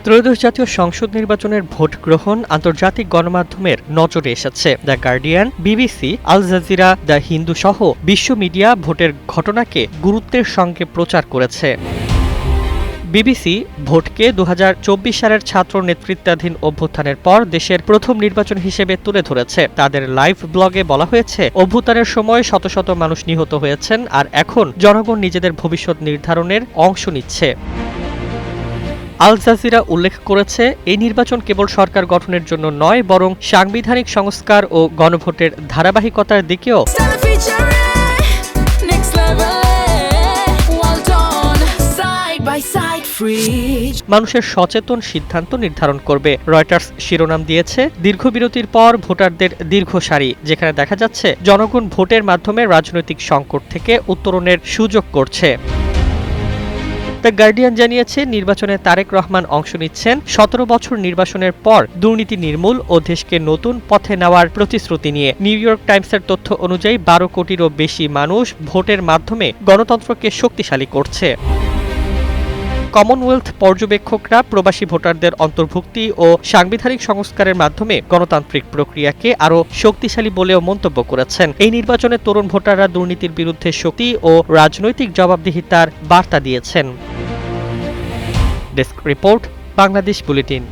ত্রয়োদশ জাতীয় সংসদ নির্বাচনের ভোট গ্রহণ আন্তর্জাতিক গণমাধ্যমের নজরে এসেছে। The Guardian, BBC, Al Jazeera, the Hindu সহ বিশ্ব মিডিয়া ভোটের ঘটনাকে গুরুত্বের সঙ্গে প্রচার করেছে। বিবিসি ভোটকে ২০২৪ সালের ছাত্র নেতৃত্বাধীন অভ্যুত্থানের পর দেশের প্রথম নির্বাচন হিসেবে তুলে ধরেছে। তাদের লাইভ ব্লগে বলা হয়েছে, অভ্যুত্থানের সময় শত শত মানুষ নিহত হয়েছেন, আর এখন জনগণ নিজেদের ভবিষ্যৎ নির্ধারণের অংশ নিচ্ছে। আল জাজিরা উল্লেখ করেছে, এই নির্বাচন কেবল সরকার গঠনের জন্য নয়, বরং সাংবিধানিক সংস্কার ও গণভোটের ধারাবাহিকতার দিকেও মানুষের সচেতন সিদ্ধান্ত নির্ধারণ করবে। রয়টার্স শিরোনাম দিয়েছে, দীর্ঘ বিরতির পর ভোটারদের দীর্ঘ সারি, যেখানে দেখা যাচ্ছে জনগণ ভোটের মাধ্যমে রাজনৈতিক সংকট থেকে উত্তরণের সুযোগ করছে। দ্য গার্ডিয়ান জানিয়েছে, নির্বাচনে তারেক রহমান অংশ নিচ্ছেন ১৭ বছর নির্বাচনের পর দুর্নীতি নির্মূল ও দেশকে নতুন পথে নেওয়ার প্রতিশ্রুতি নিয়ে। নিউ ইয়র্ক টাইমসের তথ্য অনুযায়ী ১২ কোটিরও বেশি মানুষ ভোটের মাধ্যমে গণতন্ত্রকে শক্তিশালী করছে। কমনওয়েলথ পর্যবেক্ষকরা প্রবাসী ভোটারদের অন্তর্ভুক্তি ও সাংবিধানিক সংস্কারের মাধ্যমে গণতান্ত্রিক প্রক্রিয়াকে আরও শক্তিশালী বলেও মন্তব্য করেছেন। এই নির্বাচনে তরুণ ভোটাররা দুর্নীতির বিরুদ্ধে শক্তি ও রাজনৈতিক জবাবদিহিতার বার্তা দিয়েছেন। Desk report, Bangladesh bulletin.